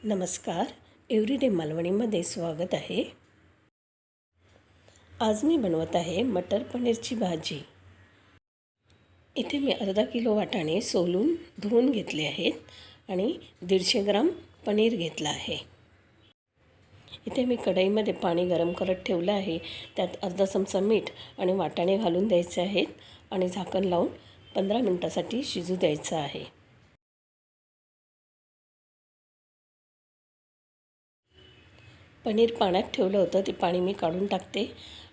नमस्कार. एव्हरीडे मालवणीमध्ये स्वागत आहे. आज मी बनवत आहे मटर पनीरची भाजी. इथे मी अर्धा किलो वाटाणे सोलून धुवून घेतले आहेत आणि 150 ग्राम पनीर घेतलं आहे. इथे मी कढईमध्ये पाणी गरम करत ठेवलं आहे. त्यात अर्धा चमचा मीठ आणि वाटाणे घालून द्यायचे आहेत आणि झाकण लावून 15 मिनिटासाठी शिजू द्यायचं आहे. पनीर पाण्यात ठेवलं होतं, ते पाणी मी काढून टाकते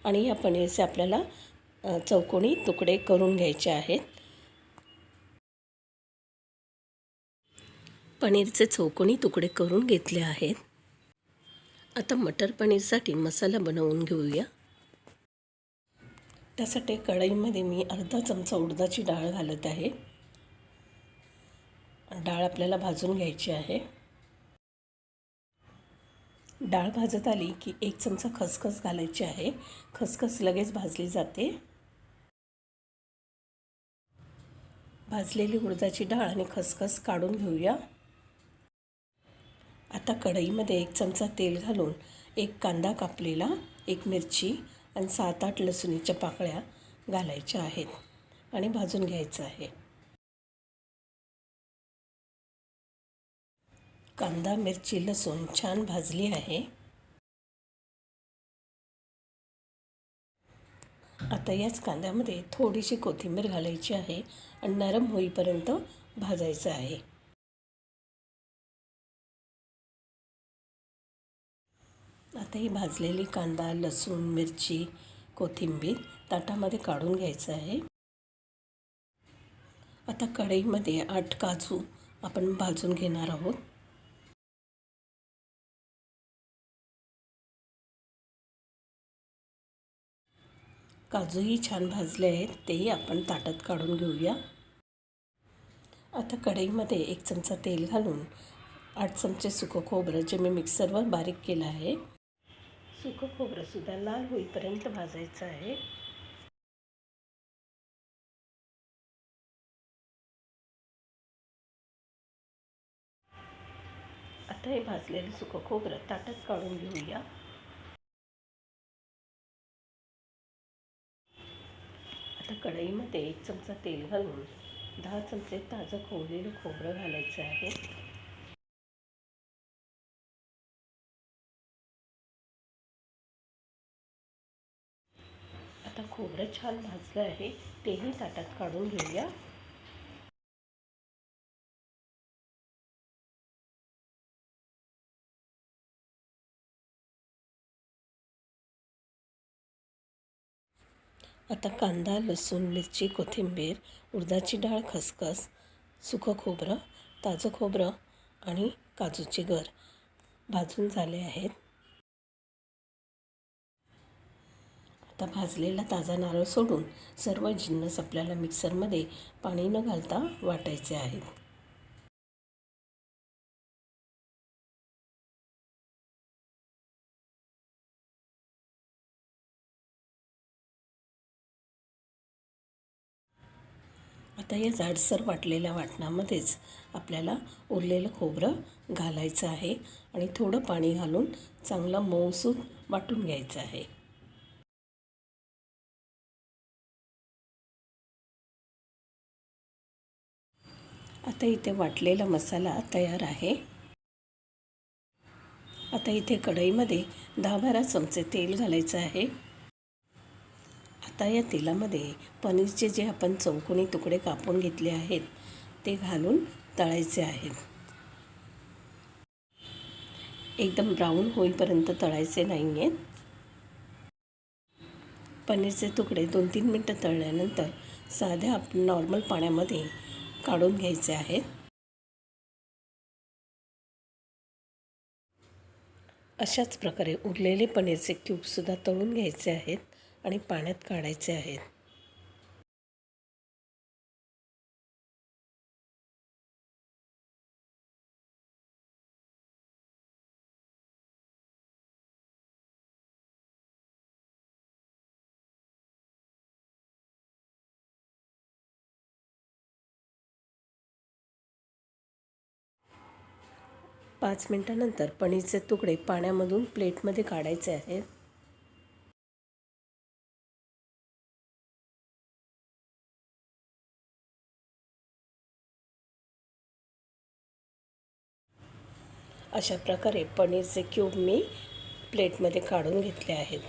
आणि या पनीरचे आपल्याला चौकोनी तुकडे करून घ्यायचे आहेत. पनीरचे चौकोनी तुकडे करून घेतले आहेत. आता मटर पनीरसाठी मसाला बनवून घेऊया. त्यासाठी कढईमध्ये मी अर्धा चमचा उडदाची डाळ घालत आहे. डाळ आपल्याला भाजून घ्यायची आहे. डाळ भाजत आली की 1 चमचा खसखस घालायची आहे. खसखस लगेच भाजली जाते. भाजलेली उडदाची डाळ आणि खसखस काढून घेऊया. आता कढईमध्ये 1 चमचा तेल घालून 1 कांदा कापलेला, 1 मिरची आणि 7-8 लसूणीच्या पाकळ्या घालायच्या आहेत आणि भाजून घ्यायचं आहे. कांदा, मिरची, लसूण छान भाजली आहे. आता याच कांद्यामध्ये थोडीशी कोथिंबीर घालायची आहे आणि नरम होईपर्यंत भाजायचं आहे. आता ही भाजलेली कांदा, लसूण, मिरची, कोथिंबीर ताटामध्ये काढून घ्यायचं आहे. आता कढईमध्ये 8 काजू आपण भाजून घेणार आहोत. काजूही छान भाजले आहेत, तेही आपण ताटात काढून घेऊया. आता कढईमध्ये 1 चमचा तेल घालून 8 चमचे सुकं खोबरं जे मी मिक्सरवर बारीक केलं आहे. सुकं खोबरंसुद्धा लाल होईपर्यंत भाजायचं आहे. आता हे भाजलेलं सुकं खोबरं ताटात काढून घेऊया. आता कढईमध्ये 1 चमचा तेल घालून 10 चमचे ताजं खोवलेलं खोबरं घालायचं आहे. आता खोबरं छान भाजलं आहे, तेही ताटात काढून घेऊया. आता कांदा, लसूण, मिरची, कोथिंबीर, उडदाची डाळ, खसखस, सुकं खोबरं, ताजं खोबरं आणि काजूचे गर भाजून झाले आहेत. आता भाजलेला ताजा नारळ सोडून सर्व जिन्नस आपल्याला मिक्सरमध्ये पाणी न घालता वाटायचे आहेत. आता या जाडसर वाटलेल्या वाटणामध्येच आपल्याला उरलेलं खोबरं घालायचं आहे आणि थोडं पाणी घालून चांगलं मऊसूत वाटून घ्यायचं आहे. आता इथे वाटलेला मसाला तयार आहे. आता इथे कढईमध्ये 10-12 चमचे तेल घालायचं आहे. आता या तेलामध्ये पनीरचे जे आपण चौकोनी तुकडे कापून घेतले आहेत ते घालून तळायचे आहेत. एकदम ब्राऊन होईपर्यंत तळायचे नाही आहेत. पनीरचे तुकडे 2-3 मिनटं तळल्यानंतर साध्या नॉर्मल पाण्यामध्ये काढून घ्यायचे आहेत. अशाच प्रकारे उरलेले पनीरचे क्यूबसुद्धा तळून घ्यायचे आहेत आणि पाण्यात काढायचे आहेत. 5 मिनिटानंतर पनीरचे तुकडे पाण्यामधून प्लेटमध्ये काढायचे आहेत. अशा प्रकारे पनीरचे क्यूब मी प्लेटमध्ये काढून घेतले आहेत.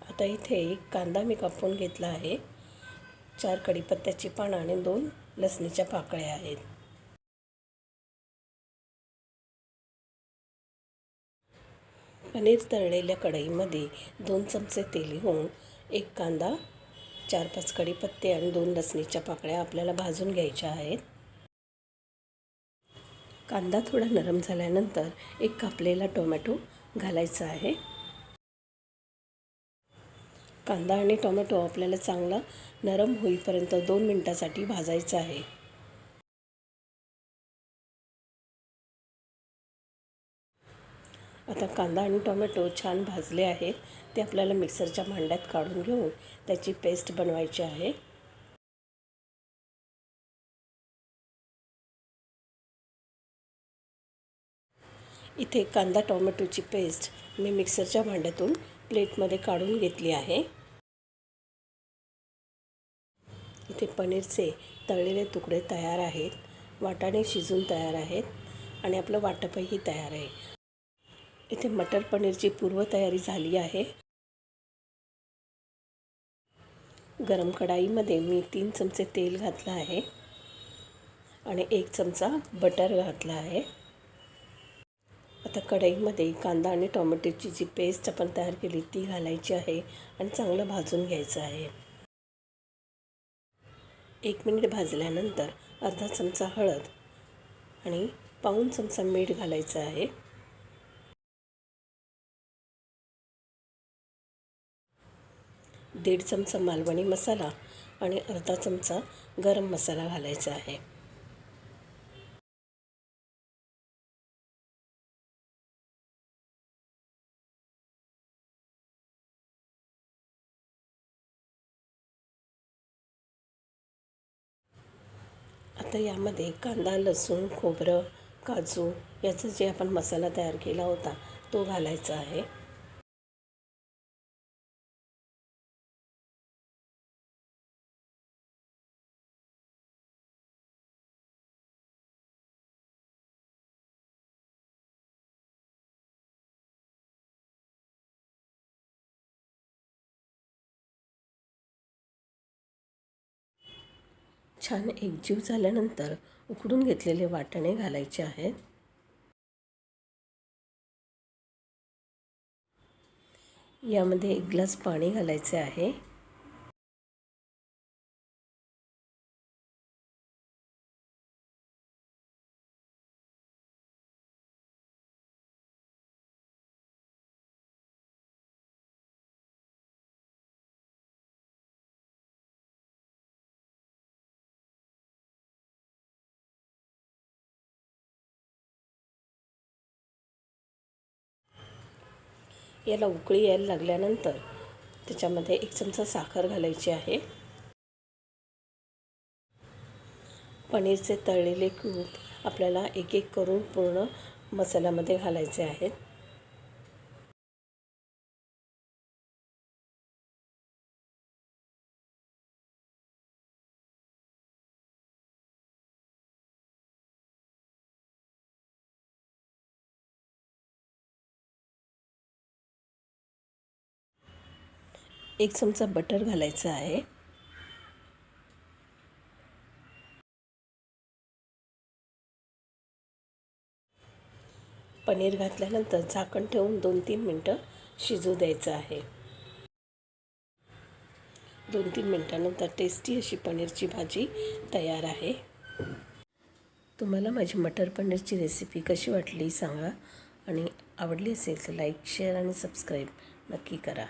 आता इथे एक कांदा मी कापून घेतला आहे. 4 कढीपत्त्याची पानं आणि 2 लसणीच्या पाकळ्या आहेत. पनीर तळलेल्या कढईमध्ये 2 चमचे तेल घेऊन एक कांदा, 4-5 कढीपत्ते आणि 2 लसणीच्या पाकळ्या आपल्याला भाजून घ्यायच्या आहेत. कांदा थोडा नरम झाल्यानंतर एक कापलेला टोमॅटो घालायचा आहे. कांदा आणि टोमॅटो आपल्याला चांगला नरम होईपर्यंत 2 मिनिटांसाठी भाजायचा आहे. आता कांदा आणि टोमॅटो छान भाजले आहेत. ते आपल्याला मिक्सरच्या भांड्यात काढून घेऊन त्याची पेस्ट बनवायची आहे. इथे कांदा टोमॅटोची पेस्ट मी मिक्सरच्या भांड्यातून प्लेटमध्ये काढून घेतली आहे. इथे पनीरचे तळलेले तुकडे तयार आहेत. वाटाणे शिजून तयार आहेत आणि आपलं वाटपही तयार आहे. इथे मटर पनीरची पूर्वतयारी झाली आहे. गरम कढाईमध्ये मी 3 चमचे तेल घातलं आहे आणि 1 चमचा बटर घातला आहे. आता कढईमध्ये कांदा आणि टोमॅटोची जी पेस्ट आपण तयार केली ती घालायची आहे आणि चांगलं भाजून घ्यायचं आहे. 1 मिनिट भाजल्यानंतर अर्धा चमचा हळद आणि पाऊण चमचा मीठ घालायचं आहे. दीड चमचा मालवणी मसाला आणि अर्धा चमचा गरम मसाला घालायचा आहे. आता यामध्ये कांदा, लसूण, खोबरं, काजू याचा जे आपण मसाला तयार केला होता तो घालायचा आहे. छान एकजीव झाल्यानंतर उकडून घेतलेले वाटाणे घालायचे आहेत. यामध्ये 1 ग्लास पाणी घालायचे आहे. याला उकळी यायला लागल्यानंतर त्याच्यामध्ये 1 चमचा साखर घालायची आहे. पनीरचे तळलेले क्यूब आपल्याला एक एक करून पूर्ण मसाल्यामध्ये घालायचे आहेत. एक चमचा बटर घालायचा आहे. पनीर घातल्यानंतर झाकण ठेवून 2-3 मिनटं शिजू द्यायचं आहे. 2-3 मिनटानंतर टेस्टी अशी पनीरची भाजी तयार आहे. तुम्हाला माझी मटर पनीरची रेसिपी कशी वाटली सांगा आणि आवडली असेल तर लाईक, शेअर आणि सबस्क्राईब नक्की करा.